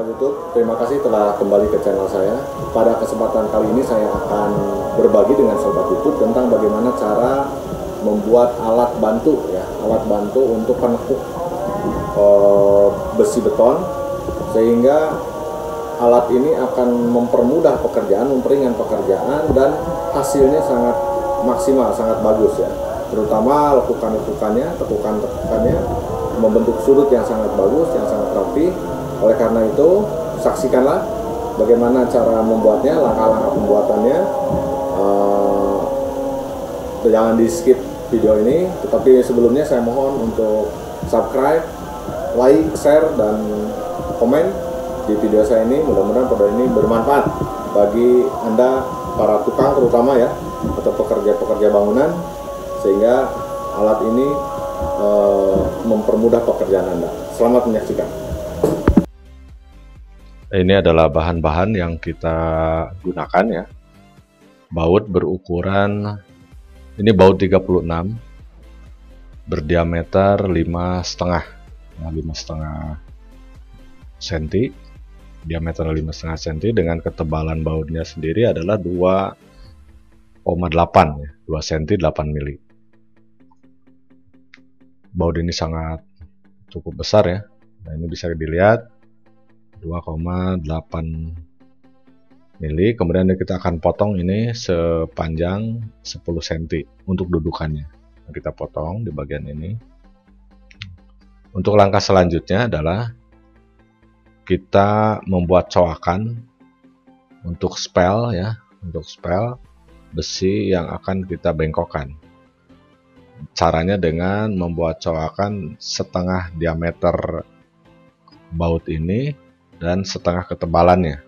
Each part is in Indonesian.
sahabat YouTube, terima kasih telah kembali ke channel saya. Pada kesempatan kali ini saya akan berbagi dengan sahabat YouTube tentang bagaimana cara membuat alat bantu ya, alat bantu untuk penekuk besi beton, sehingga alat ini akan mempermudah pekerjaan, memperingan pekerjaan, dan hasilnya sangat maksimal, sangat bagus ya. Terutama lekukan-lekukannya, tekukan-tekukannya membentuk sudut yang sangat bagus, yang sangat rapi. Oleh karena itu, saksikanlah bagaimana cara membuatnya, langkah-langkah pembuatannya. Jangan di skip video ini, tetapi sebelumnya saya mohon untuk subscribe, like, share, dan komen di video saya ini. Mudah-mudahan video ini bermanfaat bagi Anda para tukang terutama ya, atau pekerja-pekerja bangunan, sehingga alat ini mempermudah pekerjaan Anda. Selamat menyaksikan. Ini adalah bahan-bahan yang kita gunakan ya. Baut berukuran, ini baut 36, berdiameter 5,5, nah 5,5 cm, diameter 5,5 cm, dengan ketebalan bautnya sendiri adalah 2,8 ya, 2 cm 8 mili. Baut ini sangat cukup besar ya. Nah, ini bisa dilihat 2,8 mili. Kemudian kita akan potong ini sepanjang 10 cm untuk dudukannya. Nah, kita potong di bagian ini. Untuk langkah selanjutnya adalah kita membuat coakan untuk spel ya, untuk spel besi yang akan kita bengkokkan. Caranya dengan membuat coakan setengah diameter baut ini dan setengah ketebalannya.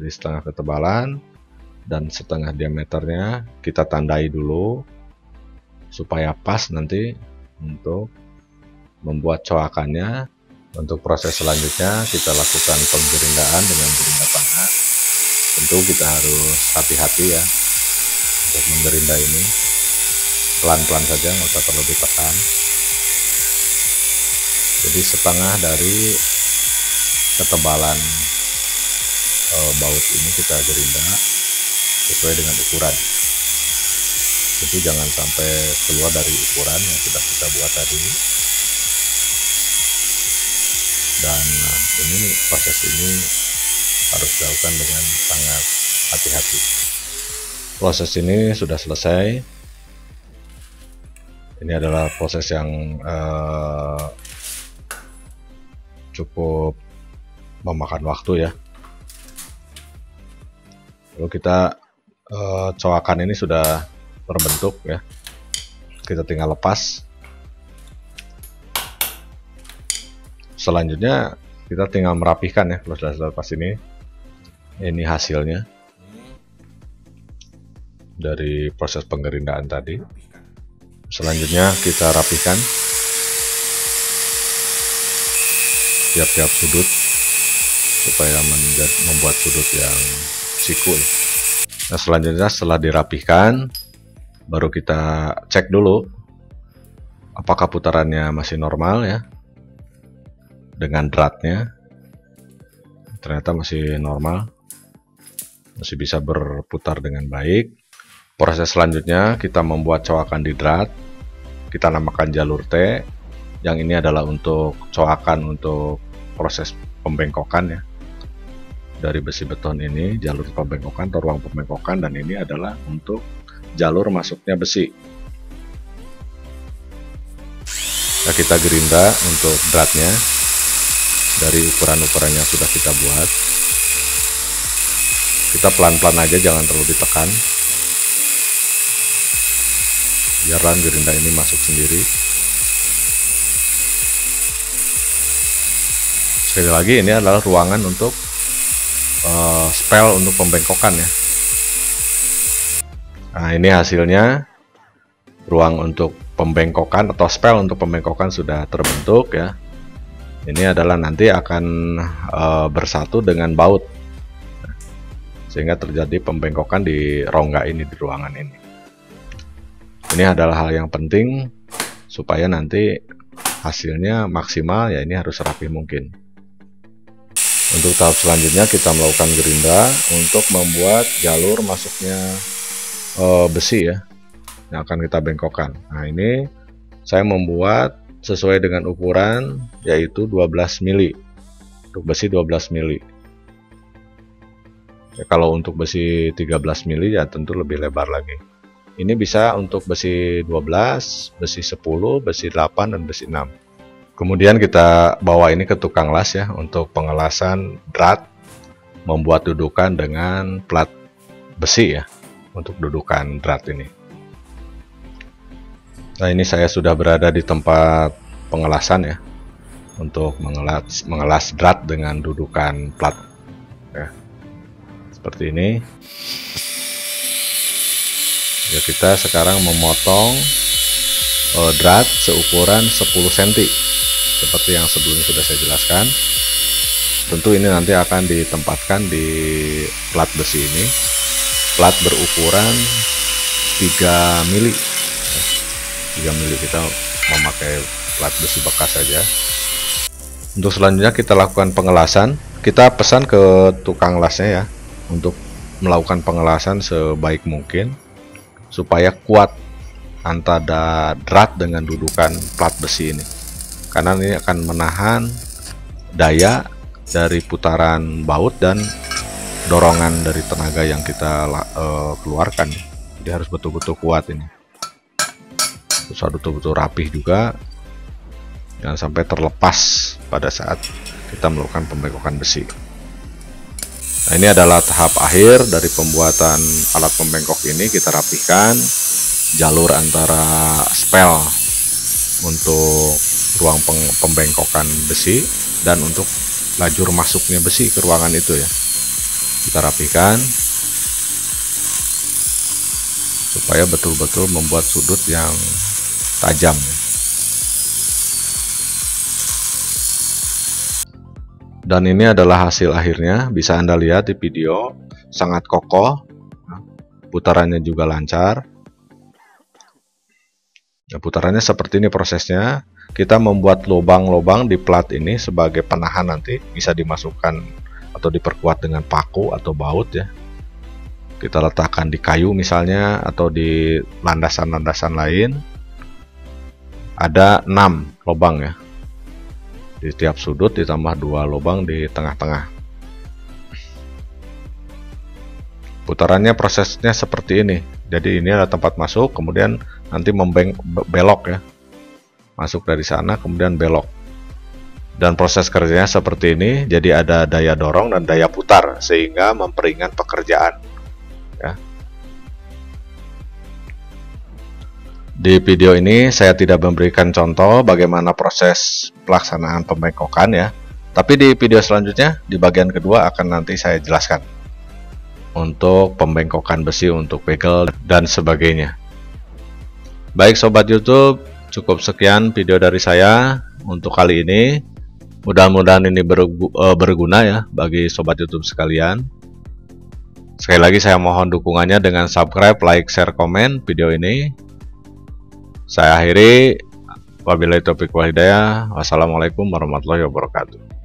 Jadi setengah ketebalan dan setengah diameternya kita tandai dulu supaya pas nanti untuk membuat coakannya. Untuk proses selanjutnya kita lakukan penggerindaan dengan gerinda tangan. Tentu kita harus hati-hati ya untuk menggerinda ini, pelan-pelan saja, nggak usah terlalu ditekan. Jadi setengah dari ketebalan baut ini kita gerinda sesuai dengan ukuran. Jadi jangan sampai keluar dari ukuran yang sudah kita buat tadi. Dan ini proses ini harus dilakukan dengan sangat hati-hati. Proses ini sudah selesai. Ini adalah proses yang cukup memakan waktu ya. Lalu kita coakan ini sudah terbentuk ya. Kita tinggal lepas. Selanjutnya kita tinggal merapikan ya. Kalau sudah lepas ini hasilnya dari proses penggerindaan tadi. Selanjutnya kita rapikan tiap-tiap sudut supaya membuat sudut yang siku. Nah, selanjutnya setelah dirapihkan, baru kita cek dulu apakah putarannya masih normal ya. Dengan dratnya ternyata masih normal, masih bisa berputar dengan baik. Proses selanjutnya kita membuat coakan di drat. Kita namakan jalur T. Yang ini adalah untuk coakan untuk proses pembengkokan ya. Dari besi beton ini jalur pembengkokan atau ruang pembengkokan, dan ini adalah untuk jalur masuknya besi. Nah, kita gerinda untuk dratnya dari ukuran-ukuran yang sudah kita buat. Kita pelan-pelan aja, jangan terlalu ditekan, biarlah gerinda ini masuk sendiri. Sekali lagi, ini adalah ruangan untuk spel untuk pembengkokan ya. Nah, ini hasilnya. Ruang untuk pembengkokan atau spel untuk pembengkokan sudah terbentuk ya. Ini adalah nanti akan bersatu dengan baut, sehingga terjadi pembengkokan di rongga ini, di ruangan ini. Ini adalah hal yang penting supaya nanti hasilnya maksimal ya. Ini harus rapi mungkin. Untuk tahap selanjutnya kita melakukan gerinda untuk membuat jalur masuknya besi ya, yang akan kita bengkokkan. Nah, ini saya membuat sesuai dengan ukuran, yaitu 12 mili. Untuk besi 12 mili. Ya, kalau untuk besi 13 mili ya tentu lebih lebar lagi. Ini bisa untuk besi 12, besi 10, besi 8, dan besi 6. Kemudian kita bawa ini ke tukang las ya, untuk pengelasan drat, membuat dudukan dengan plat besi ya, untuk dudukan drat ini. Nah, ini saya sudah berada di tempat pengelasan ya, untuk mengelas drat dengan dudukan plat ya, seperti ini. Ya, kita sekarang memotong drat seukuran 10 cm seperti yang sebelumnya sudah saya jelaskan. Tentu ini nanti akan ditempatkan di plat besi ini. Plat berukuran 3 mili. 3 mili, kita memakai plat besi bekas saja. Untuk selanjutnya kita lakukan pengelasan. Kita pesan ke tukang lasnya ya, untuk melakukan pengelasan sebaik mungkin supaya kuat antara drat dengan dudukan plat besi ini, karena ini akan menahan daya dari putaran baut dan dorongan dari tenaga yang kita keluarkan. Jadi harus betul-betul kuat ini, terus harus betul-betul rapih juga, jangan sampai terlepas pada saat kita melakukan pembengkokan besi. Nah, ini adalah tahap akhir dari pembuatan alat pembengkok ini. Kita rapihkan jalur antara spel untuk ruang pembengkokan besi dan untuk lajur masuknya besi ke ruangan itu ya. Kita rapihkan supaya betul-betul membuat sudut yang tajam. Dan ini adalah hasil akhirnya, bisa Anda lihat di video, sangat kokoh, putarannya juga lancar. Nah, putarannya seperti ini prosesnya. Kita membuat lubang-lubang di plat ini sebagai penahan, nanti bisa dimasukkan atau diperkuat dengan paku atau baut ya. Kita letakkan di kayu misalnya, atau di landasan-landasan lain. Ada 6 lubang ya di tiap sudut, ditambah 2 lubang di tengah-tengah. Putarannya prosesnya seperti ini. Jadi ini adalah tempat masuk, kemudian nanti belok ya, masuk dari sana kemudian belok. Dan proses kerjanya seperti ini. Jadi ada daya dorong dan daya putar sehingga memperingan pekerjaan ya. Di video ini saya tidak memberikan contoh bagaimana proses pelaksanaan pembengkokan ya. Tapi di video selanjutnya, di bagian kedua, akan nanti saya jelaskan untuk pembengkokan besi untuk begel dan sebagainya. Baik Sobat YouTube, cukup sekian video dari saya untuk kali ini. Mudah-mudahan ini berguna ya bagi Sobat YouTube sekalian. Sekali lagi saya mohon dukungannya dengan subscribe, like, share, komen video ini. Saya akhiri, wabillahi taufiq wal hidayah. Wassalamualaikum warahmatullahi wabarakatuh.